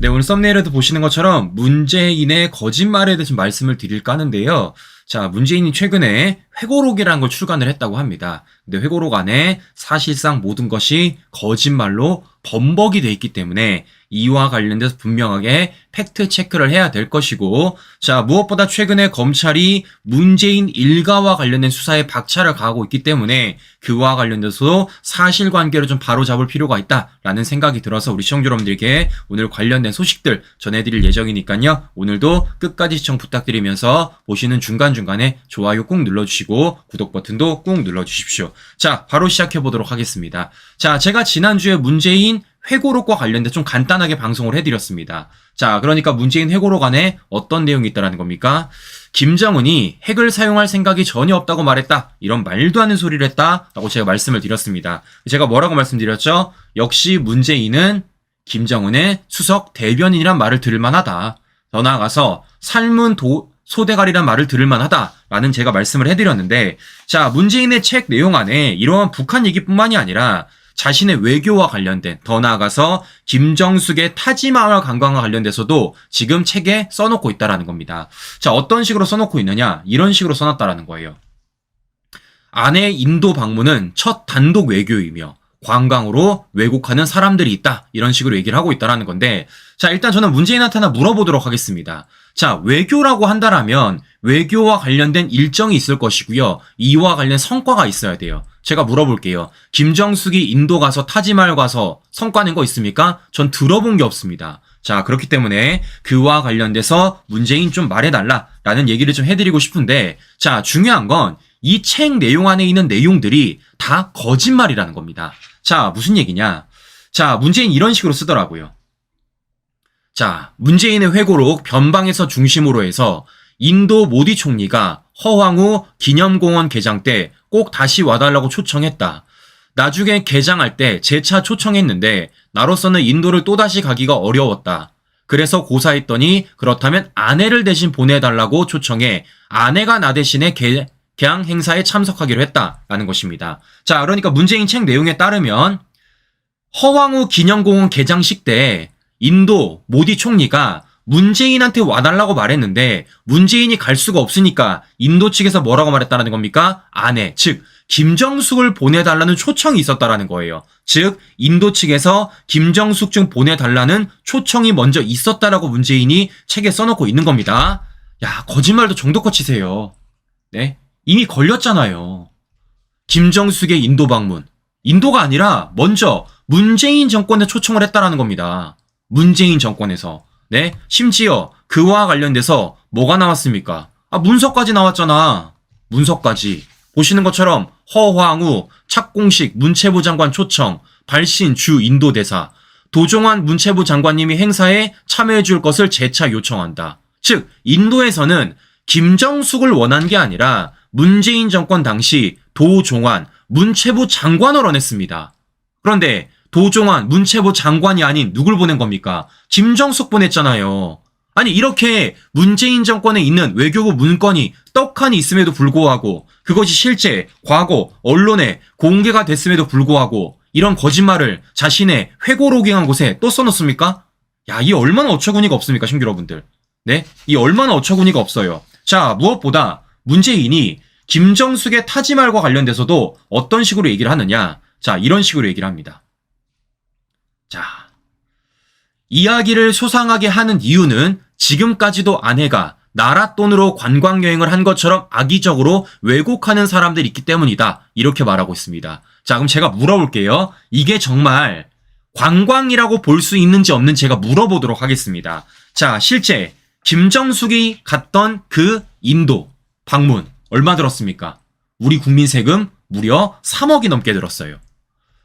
네, 오늘 썸네일에도 보시는 것처럼 문재인의 거짓말에 대해서 말씀을 드릴까 하는데요. 자, 문재인이 최근에 회고록이라는 걸 출간을 했다고 합니다. 근데 회고록 안에 사실상 모든 것이 거짓말로 범벅이 돼 있기 때문에 이와 관련돼서 분명하게 팩트 체크를 해야 될 것이고, 자, 무엇보다 최근에 검찰이 문재인 일가와 관련된 수사에 박차를 가하고 있기 때문에 그와 관련돼서도 사실관계를 좀 바로잡을 필요가 있다라는 생각이 들어서 우리 시청자 여러분들께 오늘 관련된 소식들 전해드릴 예정이니까요. 오늘도 끝까지 시청 부탁드리면서 보시는 중간중간에 좋아요 꾹 눌러주시고 구독 버튼도 꾹 눌러주십시오. 자, 바로 시작해보도록 하겠습니다. 자, 제가 지난주에 문재인 회고록과 관련돼 좀 간단하게 방송을 해드렸습니다. 자, 그러니까 문재인 회고록 안에 어떤 내용이 있다라는 겁니까? 김정은이 핵을 사용할 생각이 전혀 없다고 말했다. 이런 말도 안 되는 소리를 했다라고 제가 말씀을 드렸습니다. 제가 뭐라고 말씀드렸죠? 역시 문재인은 김정은의 수석 대변인이란 말을 들을 만하다. 더 나아가서 삶은 소대가리란 말을 들을 만하다라는 제가 말씀을 해드렸는데, 자, 문재인의 책 내용 안에 이러한 북한 얘기뿐만이 아니라 자신의 외교와 관련된, 더 나아가서 김정숙의 타지마을 관광과 관련돼서도 지금 책에 써놓고 있다라는 겁니다. 자, 어떤 식으로 써놓고 있느냐? 이런 식으로 써놨다라는 거예요. 아내 인도 방문은 첫 단독 외교이며 관광으로 왜곡하는 사람들이 있다. 이런 식으로 얘기를 하고 있다라는 건데, 자, 일단 저는 문재인한테 하나 물어보도록 하겠습니다. 자, 외교라고 한다라면 외교와 관련된 일정이 있을 것이고요. 이와 관련 성과가 있어야 돼요. 제가 물어볼게요. 김정숙이 인도 가서 타지마을 가서 성과 낸 거 있습니까? 전 들어본 게 없습니다. 자, 그렇기 때문에 그와 관련돼서 문재인 좀 말해달라라는 얘기를 좀 해드리고 싶은데, 자, 중요한 건 이 책 내용 안에 있는 내용들이 다 거짓말이라는 겁니다. 자, 무슨 얘기냐? 자, 문재인 이런 식으로 쓰더라고요. 자, 문재인의 회고록 변방에서 중심으로 해서 인도 모디 총리가 허황우 기념공원 개장 때 꼭 다시 와달라고 초청했다. 나중에 개장할 때 재차 초청했는데 나로서는 인도를 또다시 가기가 어려웠다. 그래서 고사했더니 그렇다면 아내를 대신 보내달라고 초청해 아내가 나 대신에 개항 행사에 참석하기로 했다라는 것입니다. 자, 그러니까 문재인 책 내용에 따르면 허황우 기념공원 개장식 때 인도 모디 총리가 문재인한테 와달라고 말했는데 문재인이 갈 수가 없으니까 인도 측에서 뭐라고 말했다는 겁니까? 아내, 즉 김정숙을 보내달라는 초청이 있었다라는 거예요. 즉 인도 측에서 김정숙 좀 보내달라는 초청이 먼저 있었다라고 문재인이 책에 써놓고 있는 겁니다. 야, 거짓말도 정도껏 치세요. 네, 이미 걸렸잖아요. 김정숙의 인도 방문, 인도가 아니라 먼저 문재인 정권에 초청을 했다라는 겁니다. 문재인 정권에서. 네, 심지어 그와 관련돼서 뭐가 나왔습니까? 아, 문서까지 나왔잖아. 문서까지. 보시는 것처럼 허황우, 착공식 문체부 장관 초청, 발신 주 인도대사, 도종환 문체부 장관님이 행사에 참여해 줄 것을 재차 요청한다. 즉 인도에서는 김정숙을 원한 게 아니라 문재인 정권 당시 도종환 문체부 장관을 원했습니다. 그런데 도종환 문체부 장관이 아닌 누굴 보낸 겁니까? 김정숙 보냈잖아요. 아니, 이렇게 문재인 정권에 있는 외교부 문건이 떡하니 있음에도 불구하고 그것이 실제 과거 언론에 공개가 됐음에도 불구하고 이런 거짓말을 자신의 회고록이한 곳에 또 써놓습니까? 야, 이 얼마나 어처구니가 없습니까, 신규 여러분들. 네, 이 얼마나 어처구니가 없어요. 자, 무엇보다 문재인이 김정숙의 타지말과 관련돼서도 어떤 식으로 얘기를 하느냐? 자, 이런 식으로 얘기를 합니다. 자, 이야기를 소상하게 하는 이유는 지금까지도 아내가 나라 돈으로 관광여행을 한 것처럼 악의적으로 왜곡하는 사람들이 있기 때문이다. 이렇게 말하고 있습니다. 자, 그럼 제가 물어볼게요. 이게 정말 관광이라고 볼 수 있는지 없는지 제가 물어보도록 하겠습니다. 자, 실제 김정숙이 갔던 그 인도 방문 얼마 들었습니까? 우리 국민 세금 무려 3억이 넘게 들었어요.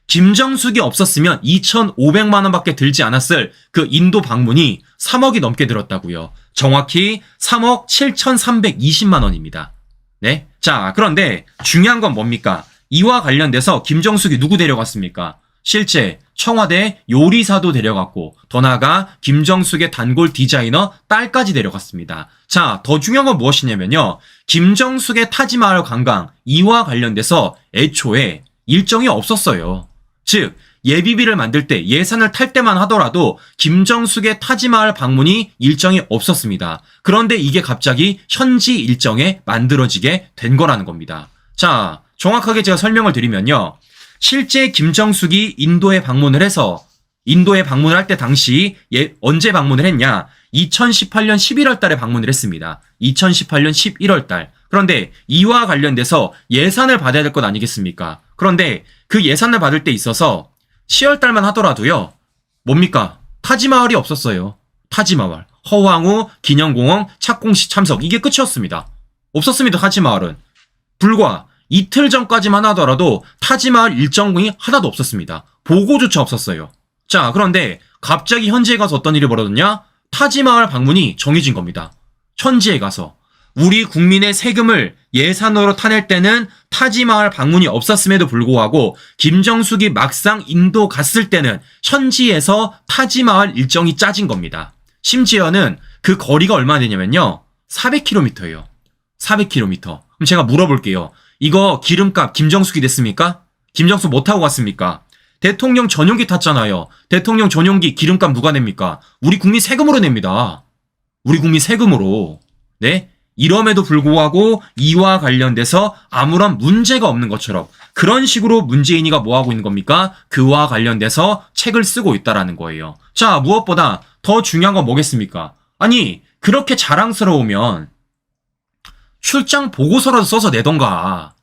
김정숙이 없었으면 2,500만 원밖에 들지 않았을 그 인도 방문이 3억이 넘게 들었다고요. 정확히 3억 7,320만 원입니다. 네. 자, 그런데 중요한 건 뭡니까? 이와 관련돼서 김정숙이 누구 데려갔습니까? 실제 청와대 요리사도 데려갔고 더 나아가 김정숙의 단골 디자이너 딸까지 데려갔습니다. 자, 더 중요한 건 무엇이냐면요. 김정숙의 타지마을 관광 이와 관련돼서 애초에 일정이 없었어요. 즉 예비비를 만들 때 예산을 탈 때만 하더라도 김정숙의 타지마을 방문이 일정이 없었습니다. 그런데 이게 갑자기 현지 일정에 만들어지게 된 거라는 겁니다. 자, 정확하게 제가 설명을 드리면요. 실제 김정숙이 인도에 방문을 해서 인도에 방문을 할 때 당시 언제 방문을 했냐? 2018년 11월 달에 방문을 했습니다. 2018년 11월 달. 그런데 이와 관련돼서 예산을 받아야 될 것 아니겠습니까? 그런데 그 예산을 받을 때 있어서 10월 달만 하더라도요. 뭡니까? 타지마을이 없었어요. 타지마을. 허황우, 기념공원, 착공식 참석. 이게 끝이었습니다. 없었습니다. 타지마을은. 불과 이틀 전까지만 하더라도 타지마을 일정이 하나도 없었습니다. 보고조차 없었어요. 자, 그런데 갑자기 현지에 가서 어떤 일이 벌어졌냐? 타지마을 방문이 정해진 겁니다. 현지에 가서. 우리 국민의 세금을 예산으로 타낼 때는 타지마을 방문이 없었음에도 불구하고 김정숙이 막상 인도 갔을 때는 현지에서 타지마을 일정이 짜진 겁니다. 심지어는 그 거리가 얼마나 되냐면요. 400km예요. 400km. 그럼 제가 물어볼게요. 이거 기름값 김정숙이 냈습니까? 김정숙 못 타고 갔습니까? 대통령 전용기 탔잖아요. 대통령 전용기 기름값 누가 냅니까? 우리 국민 세금으로 냅니다. 우리 국민 세금으로. 네? 이럼에도 불구하고 이와 관련돼서 아무런 문제가 없는 것처럼 그런 식으로 문재인이가 뭐하고 있는 겁니까? 그와 관련돼서 책을 쓰고 있다라는 거예요. 자, 무엇보다 더 중요한 건 뭐겠습니까? 아니, 그렇게 자랑스러우면 출장 보고서라도 써서 내던가.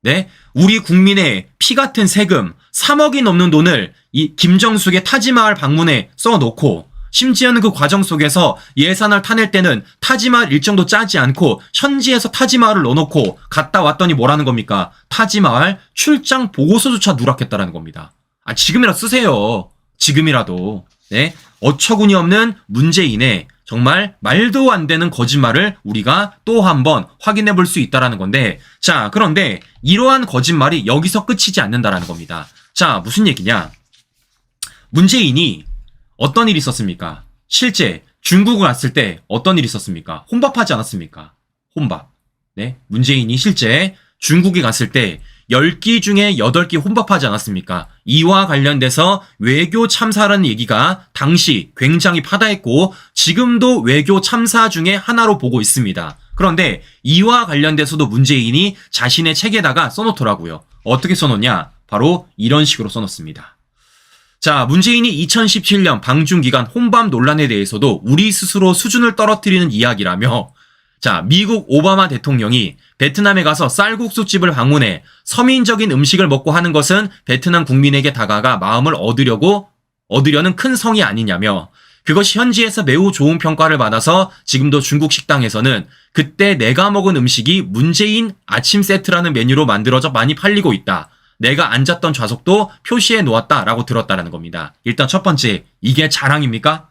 네? 우리 국민의 피 같은 세금 3억이 넘는 돈을 이 김정숙의 타지마을 방문에 써놓고 심지어는 그 과정 속에서 예산을 타낼 때는 타지마을 일정도 짜지 않고 현지에서 타지마을을 넣어놓고 갔다 왔더니 뭐라는 겁니까? 타지마을 출장 보고서조차 누락했다라는 겁니다. 아, 지금이라도 쓰세요. 지금이라도. 네? 어처구니 없는 문재인의 정말 말도 안 되는 거짓말을 우리가 또 한 번 확인해 볼 수 있다라는 건데, 자, 그런데 이러한 거짓말이 여기서 끝이지 않는다라는 겁니다. 자, 무슨 얘기냐? 문재인이 어떤 일이 있었습니까? 실제 중국을 갔을 때 어떤 일이 있었습니까? 혼밥하지 않았습니까? 혼밥. 네, 문재인이 실제 중국에 갔을 때 10끼 중에 8끼 혼밥하지 않았습니까? 이와 관련돼서 외교 참사라는 얘기가 당시 굉장히 파다했고 지금도 외교 참사 중에 하나로 보고 있습니다. 그런데 이와 관련돼서도 문재인이 자신의 책에다가 써놓더라고요. 어떻게 써놓냐? 바로 이런 식으로 써놓습니다. 자, 문재인이 2017년 방중기간 혼밥 논란에 대해서도 우리 스스로 수준을 떨어뜨리는 이야기라며, 자, 미국 오바마 대통령이 베트남에 가서 쌀국수집을 방문해 서민적인 음식을 먹고 하는 것은 베트남 국민에게 다가가 마음을 얻으려는 큰 성이 아니냐며, 그것이 현지에서 매우 좋은 평가를 받아서 지금도 중국 식당에서는 그때 내가 먹은 음식이 문재인 아침 세트라는 메뉴로 만들어져 많이 팔리고 있다. 내가 앉았던 좌석도 표시해 놓았다라고 들었다라는 겁니다. 일단 첫 번째, 이게 자랑입니까?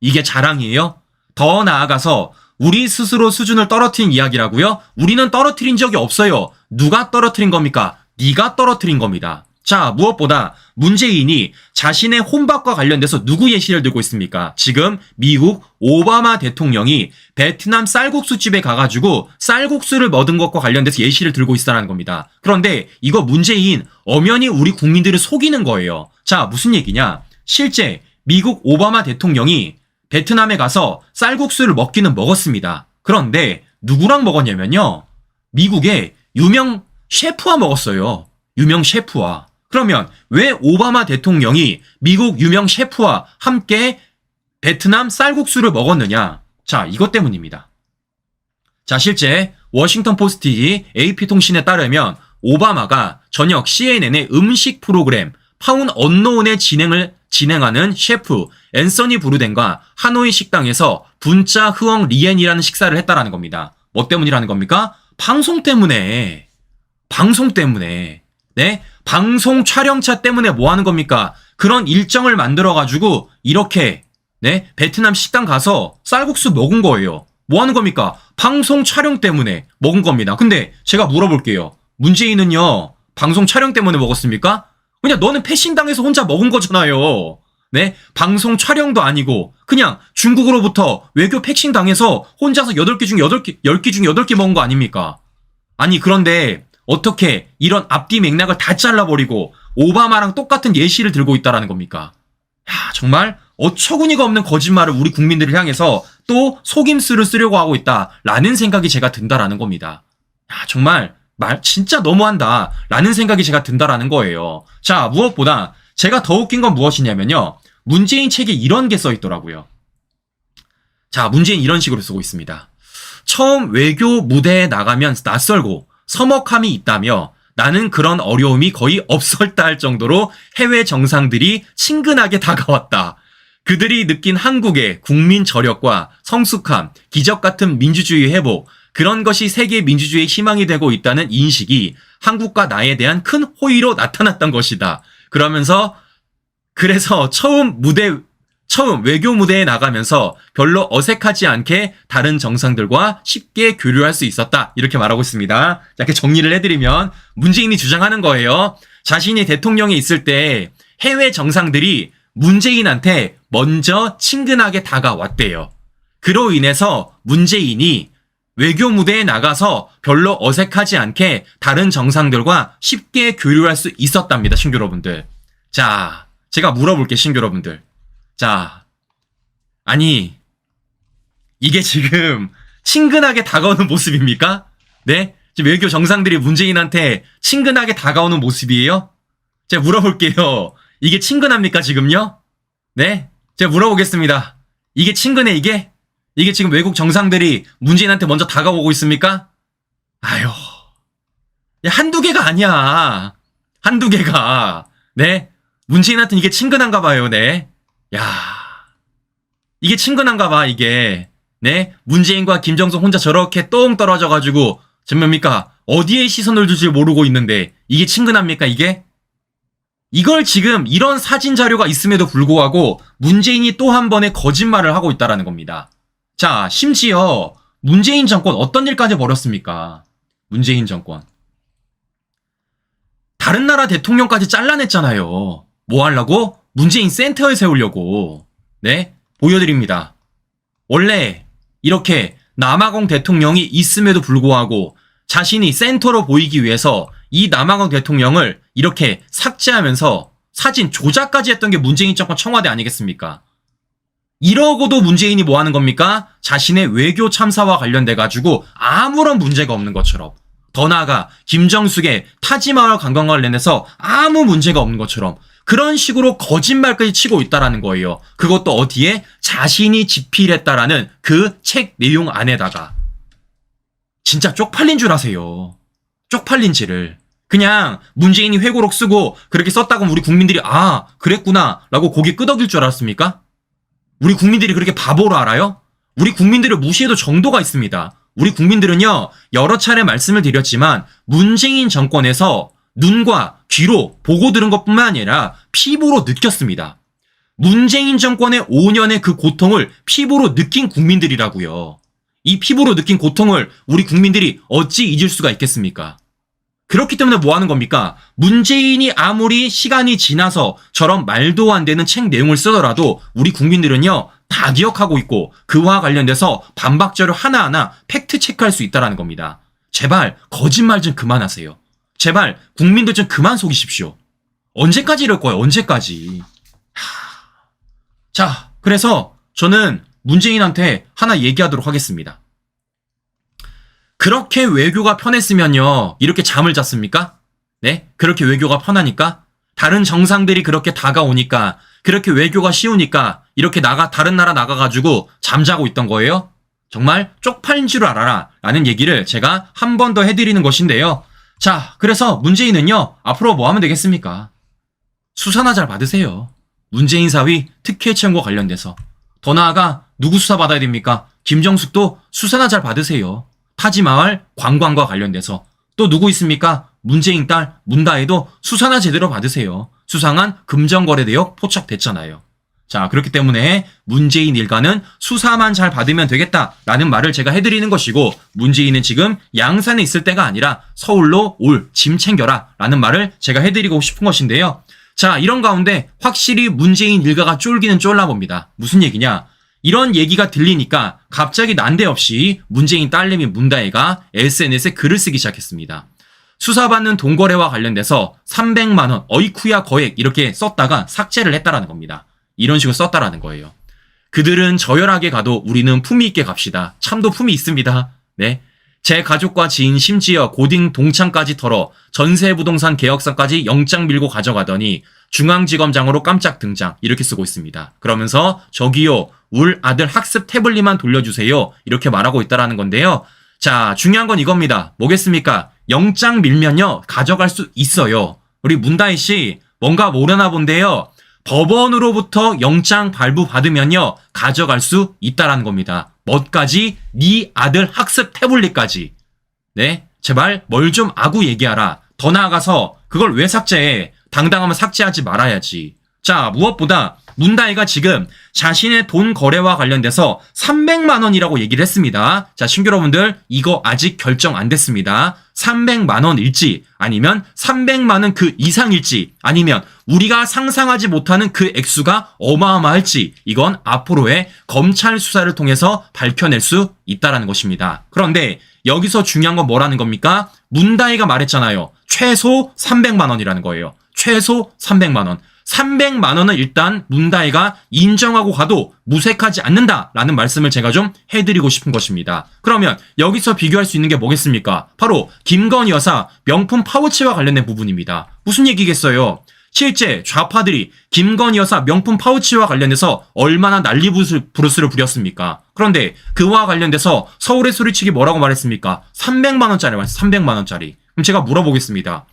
이게 자랑이에요? 더 나아가서 우리 스스로 수준을 떨어뜨린 이야기라고요? 우리는 떨어뜨린 적이 없어요. 누가 떨어뜨린 겁니까? 네가 떨어뜨린 겁니다. 자, 무엇보다 문재인이 자신의 혼밥과 관련돼서 누구 예시를 들고 있습니까? 지금 미국 오바마 대통령이 베트남 쌀국수집에 가가지고 쌀국수를 먹은 것과 관련돼서 예시를 들고 있다는 겁니다. 그런데 이거 문재인 엄연히 우리 국민들을 속이는 거예요. 자, 무슨 얘기냐? 실제 미국 오바마 대통령이 베트남에 가서 쌀국수를 먹기는 먹었습니다. 그런데 누구랑 먹었냐면요. 미국의 유명 셰프와 먹었어요. 유명 셰프와. 그러면 왜 오바마 대통령이 미국 유명 셰프와 함께 베트남 쌀국수를 먹었느냐? 자, 이것 때문입니다. 자, 실제 워싱턴 포스트 AP통신에 따르면 오바마가 저녁 CNN의 음식 프로그램 파운 언노운의 진행하는 셰프 앤서니 브루덴과 하노이 식당에서 분짜 흐엉 리엔이라는 식사를 했다라는 겁니다. 뭐 때문이라는 겁니까? 방송 때문에. 방송 때문에. 네? 방송 촬영차 때문에 뭐 하는 겁니까? 그런 일정을 만들어가지고 이렇게 네? 베트남 식당 가서 쌀국수 먹은 거예요. 뭐 하는 겁니까? 방송 촬영 때문에 먹은 겁니다. 근데 제가 물어볼게요. 문재인은요, 방송 촬영 때문에 먹었습니까? 그냥 너는 패싱당해서 혼자 먹은 거잖아요. 네? 방송 촬영도 아니고 그냥 중국으로부터 외교 패싱당해서 혼자서 8개 중 8개, 10개 중 8개 먹은 거 아닙니까? 아니, 그런데 어떻게 이런 앞뒤 맥락을 다 잘라버리고 오바마랑 똑같은 예시를 들고 있다라는 겁니까? 야, 정말 어처구니가 없는 거짓말을 우리 국민들을 향해서 또 속임수를 쓰려고 하고 있다라는 생각이 제가 든다라는 겁니다. 야, 정말 말 진짜 너무한다라는 생각이 제가 든다라는 거예요. 자, 무엇보다 제가 더 웃긴 건 무엇이냐면요. 문재인 책에 이런 게 써 있더라고요. 자, 문재인 이런 식으로 쓰고 있습니다. 처음 외교 무대에 나가면 낯설고 서먹함이 있다며 나는 그런 어려움이 거의 없었다 할 정도로 해외 정상들이 친근하게 다가왔다. 그들이 느낀 한국의 국민 저력과 성숙함, 기적 같은 민주주의 회복, 그런 것이 세계 민주주의의 희망이 되고 있다는 인식이 한국과 나에 대한 큰 호의로 나타났던 것이다. 그래서 처음 외교 무대에 나가면서 별로 어색하지 않게 다른 정상들과 쉽게 교류할 수 있었다. 이렇게 말하고 있습니다. 자, 이렇게 정리를 해드리면 문재인이 주장하는 거예요. 자신이 대통령에 있을 때 해외 정상들이 문재인한테 먼저 친근하게 다가왔대요. 그로 인해서 문재인이 외교 무대에 나가서 별로 어색하지 않게 다른 정상들과 쉽게 교류할 수 있었답니다. 신규 여러분들. 자, 제가 물어볼게요. 신규 여러분들. 자, 아니, 이게 지금 친근하게 다가오는 모습입니까? 네? 지금 외교 정상들이 문재인한테 친근하게 다가오는 모습이에요? 제가 물어볼게요. 이게 친근합니까, 지금요? 네? 제가 물어보겠습니다. 이게 친근해, 이게? 이게 지금 외국 정상들이 문재인한테 먼저 다가오고 있습니까? 아유. 야, 한두 개가 아니야. 한두 개가. 네? 문재인한테는 이게 친근한가 봐요, 네? 야, 이게 친근한가 봐, 이게. 네? 문재인과 김정숙 혼자 저렇게 똥 떨어져가지고, 뭡니까? 어디에 시선을 둘지 모르고 있는데, 이게 친근합니까, 이게? 이걸 지금 이런 사진 자료가 있음에도 불구하고, 문재인이 또 한 번의 거짓말을 하고 있다라는 겁니다. 자, 심지어, 문재인 정권 어떤 일까지 벌였습니까? 문재인 정권. 다른 나라 대통령까지 잘라냈잖아요. 뭐 하려고? 문재인 센터에 세우려고. 네? 보여드립니다. 원래 이렇게 남아공 대통령이 있음에도 불구하고 자신이 센터로 보이기 위해서 이 남아공 대통령을 이렇게 삭제하면서 사진 조작까지 했던 게 문재인 정권 청와대 아니겠습니까? 이러고도 문재인이 뭐 하는 겁니까? 자신의 외교 참사와 관련돼가지고 아무런 문제가 없는 것처럼. 더 나아가 김정숙의 타지마을 관광 관련해서 아무 문제가 없는 것처럼 그런 식으로 거짓말까지 치고 있다라는 거예요. 그것도 어디에? 자신이 집필했다라는 그 책 내용 안에다가. 진짜 쪽팔린 줄 아세요. 쪽팔린지를. 그냥 문재인이 회고록 쓰고 그렇게 썼다고 우리 국민들이 아 그랬구나 라고 고개 끄덕일 줄 알았습니까? 우리 국민들이 그렇게 바보로 알아요? 우리 국민들을 무시해도 정도가 있습니다. 우리 국민들은요 여러 차례 말씀을 드렸지만 문재인 정권에서 눈과 귀로 보고 들은 것뿐만 아니라 피부로 느꼈습니다. 문재인 정권의 5년의 그 고통을 피부로 느낀 국민들이라고요. 이 피부로 느낀 고통을 우리 국민들이 어찌 잊을 수가 있겠습니까? 그렇기 때문에 뭐 하는 겁니까? 문재인이 아무리 시간이 지나서 저런 말도 안 되는 책 내용을 쓰더라도 우리 국민들은요 다 기억하고 있고 그와 관련돼서 반박자료 하나하나 팩트 체크할 수 있다는 겁니다. 제발 거짓말 좀 그만하세요. 제발 국민들 좀 그만 속이십시오. 언제까지 이럴 거예요? 언제까지? 자, 그래서 저는 문재인한테 하나 얘기하도록 하겠습니다. 그렇게 외교가 편했으면요 이렇게 잠을 잤습니까? 네? 그렇게 외교가 편하니까? 다른 정상들이 그렇게 다가오니까 그렇게 외교가 쉬우니까 이렇게 다른 나라 나가가지고 잠자고 있던 거예요? 정말 쪽팔린 줄 알아라 라는 얘기를 제가 한 번 더 해드리는 것인데요. 자, 그래서 문재인은요 앞으로 뭐 하면 되겠습니까? 수사나 잘 받으세요. 문재인 사위 특혜 채용과 관련돼서. 더 나아가 누구 수사 받아야 됩니까? 김정숙도 수사나 잘 받으세요. 타지마을 관광과 관련돼서. 또 누구 있습니까? 문재인 딸 문다혜도 수사나 제대로 받으세요. 수상한 금전거래 내역 포착됐잖아요. 자, 그렇기 때문에 문재인 일가는 수사만 잘 받으면 되겠다라는 말을 제가 해드리는 것이고 문재인은 지금 양산에 있을 때가 아니라 서울로 올 짐 챙겨라 라는 말을 제가 해드리고 싶은 것인데요. 자, 이런 가운데 확실히 문재인 일가가 쫄기는 쫄라봅니다. 무슨 얘기냐? 이런 얘기가 들리니까 갑자기 난데없이 문재인 딸내미 문다혜가 SNS에 글을 쓰기 시작했습니다. 수사받는 돈거래와 관련돼서 300만 원 어이쿠야 거액 이렇게 썼다가 삭제를 했다라는 겁니다. 이런 식으로 썼다라는 거예요. 그들은 저열하게 가도 우리는 품위 있게 갑시다. 참도 품이 있습니다. 네. 제 가족과 지인 심지어 고딩 동창까지 털어 전세부동산 계약서까지 영장 밀고 가져가더니 중앙지검장으로 깜짝 등장 이렇게 쓰고 있습니다. 그러면서 저기요 울 아들 학습 태블릿만 돌려주세요 이렇게 말하고 있다라는 건데요. 자 중요한 건 이겁니다. 뭐겠습니까? 영장 밀면요 가져갈 수 있어요. 우리 문다희 씨 뭔가 모르나 본데요. 법원으로부터 영장 발부 받으면요 가져갈 수 있다라는 겁니다. 뭐까지? 네 아들 학습 태블릿까지. 네, 제발 뭘 좀 아구 얘기하라. 더 나아가서 그걸 왜 삭제해? 당당하면 삭제하지 말아야지. 자, 무엇보다 문다희가 지금 자신의 돈 거래와 관련돼서 300만 원이라고 얘기를 했습니다. 자, 신규 여러분들 이거 아직 결정 안 됐습니다. 300만 원일지 아니면 300만 원 그 이상일지 아니면 우리가 상상하지 못하는 그 액수가 어마어마할지 이건 앞으로의 검찰 수사를 통해서 밝혀낼 수 있다는 것입니다. 그런데 여기서 중요한 건 뭐라는 겁니까? 문다희가 말했잖아요. 최소 300만 원이라는 거예요. 최소 300만 원. 300만 원은 일단 문다희가 인정하고 가도 무색하지 않는다라는 말씀을 제가 좀 해드리고 싶은 것입니다. 그러면 여기서 비교할 수 있는 게 뭐겠습니까? 바로 김건희 여사 명품 파우치와 관련된 부분입니다. 무슨 얘기겠어요? 실제 좌파들이 김건희 여사 명품 파우치와 관련해서 얼마나 난리부르스를 부렸습니까? 그런데 그와 관련돼서 서울의 소리치기 뭐라고 말했습니까? 300만 원짜리 말했어요. 300만 원짜리. 그럼 제가 물어보겠습니다.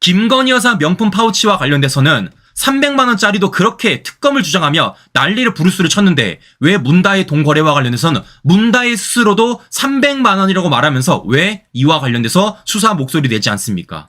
김건희 여사 명품 파우치와 관련돼서는 300만 원짜리도 그렇게 특검을 주장하며 난리를 부르스를 쳤는데 왜 문다희 돈거래와 관련해서는 문다희 스스로도 300만 원이라고 말하면서 왜 이와 관련돼서 수사 목소리 내지 않습니까?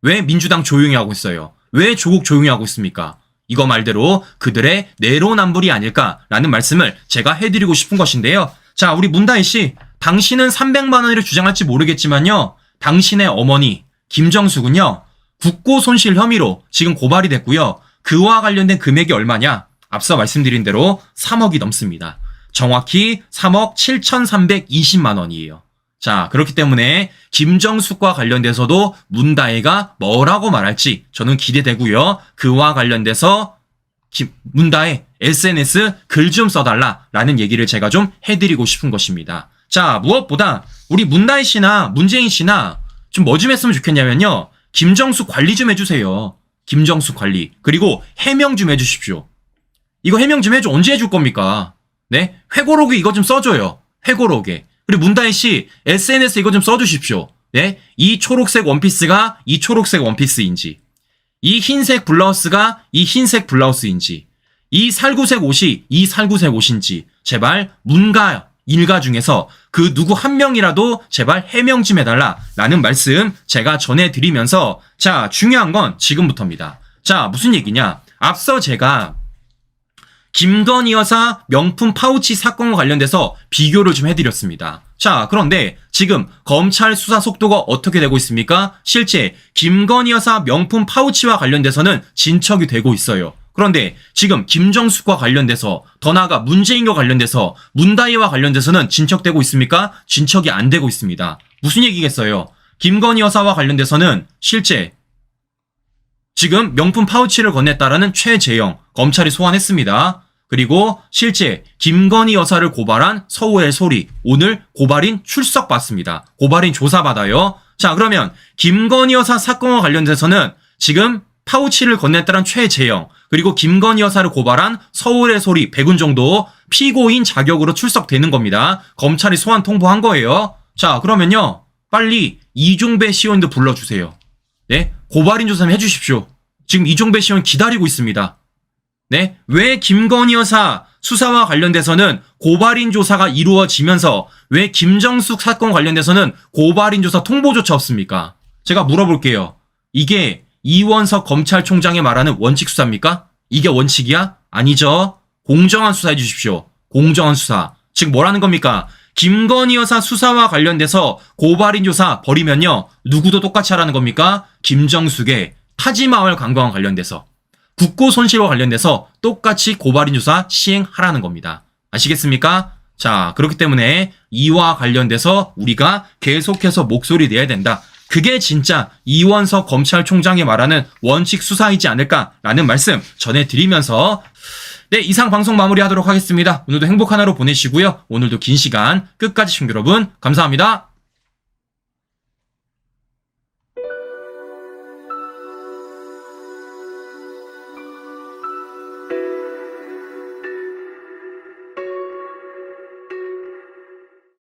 왜 민주당 조용히 하고 있어요? 왜 조국 조용히 하고 있습니까? 이거 말대로 그들의 내로남불이 아닐까라는 말씀을 제가 해드리고 싶은 것인데요. 자, 우리 문다희 씨, 당신은 300만 원을 주장할지 모르겠지만요. 당신의 어머니 김정숙은요. 국고 손실 혐의로 지금 고발이 됐고요. 그와 관련된 금액이 얼마냐? 앞서 말씀드린 대로 3억이 넘습니다. 정확히 3억 7,320만 원이에요. 자, 그렇기 때문에 김정숙과 관련돼서도 문다희가 뭐라고 말할지 저는 기대되고요. 그와 관련돼서 문다희 SNS 글 좀 써달라라는 얘기를 제가 좀 해드리고 싶은 것입니다. 자, 무엇보다 우리 문다희 씨나 문재인 씨나 좀 뭐 좀 했으면 좋겠냐면요. 김정숙 관리 좀 해주세요. 김정숙 관리. 그리고 해명 좀 해주십시오. 이거 해명 좀 해줘. 언제 해줄 겁니까? 네? 회고록에 이거 좀 써줘요. 회고록에. 그리고 문다희 씨 SNS 이거 좀 써주십시오. 네? 이 초록색 원피스가 이 초록색 원피스인지, 이 흰색 블라우스가 이 흰색 블라우스인지, 이 살구색 옷이 이 살구색 옷인지 제발 문가 일가 중에서 그 누구 한 명이라도 제발 해명 좀 해달라라는 말씀 제가 전해드리면서 자, 중요한 건 지금부터입니다. 자, 무슨 얘기냐? 앞서 제가 김건희 여사 명품 파우치 사건과 관련돼서 비교를 좀 해드렸습니다. 자, 그런데 지금 검찰 수사 속도가 어떻게 되고 있습니까? 실제 김건희 여사 명품 파우치와 관련돼서는 진척이 되고 있어요. 그런데 지금 김정숙과 관련돼서 더 나아가 문재인과 관련돼서 문다희와 관련돼서는 진척되고 있습니까? 진척이 안 되고 있습니다. 무슨 얘기겠어요? 김건희 여사와 관련돼서는 실제 지금 명품 파우치를 건넸다라는 최재형 검찰이 소환했습니다. 그리고 실제 김건희 여사를 고발한 서울의 소리 오늘 고발인 출석받습니다. 고발인 조사받아요. 자, 그러면 김건희 여사 사건과 관련돼서는 지금 파우치를 건넸다는 최재형 그리고 김건희 여사를 고발한 서울의 소리 100운 정도 피고인 자격으로 출석되는 겁니다. 검찰이 소환 통보한 거예요. 자, 그러면요 빨리 이종배 시원도 불러주세요. 네, 고발인 조사 해주십시오. 지금 이종배 시원 기다리고 있습니다. 네, 왜 김건희 여사 수사와 관련돼서는 고발인 조사가 이루어지면서 왜 김정숙 사건 관련돼서는 고발인 조사 통보조차 없습니까? 제가 물어볼게요. 이게 이원석 검찰총장이 말하는 원칙 수사입니까? 이게 원칙이야? 아니죠. 공정한 수사 해주십시오. 공정한 수사. 즉 뭐라는 겁니까? 김건희 여사 수사와 관련돼서 고발인 조사 버리면요. 누구도 똑같이 하라는 겁니까? 김정숙의 타지마을 관광과 관련돼서 국고 손실과 관련돼서 똑같이 고발인 조사 시행하라는 겁니다. 아시겠습니까? 자, 그렇기 때문에 이와 관련돼서 우리가 계속해서 목소리 내야 된다. 그게 진짜 이원석 검찰총장이 말하는 원칙 수사이지 않을까라는 말씀 전해드리면서 네, 이상 방송 마무리하도록 하겠습니다. 오늘도 행복한 하루 보내시고요. 오늘도 긴 시간 끝까지 시청자 여러분 감사합니다.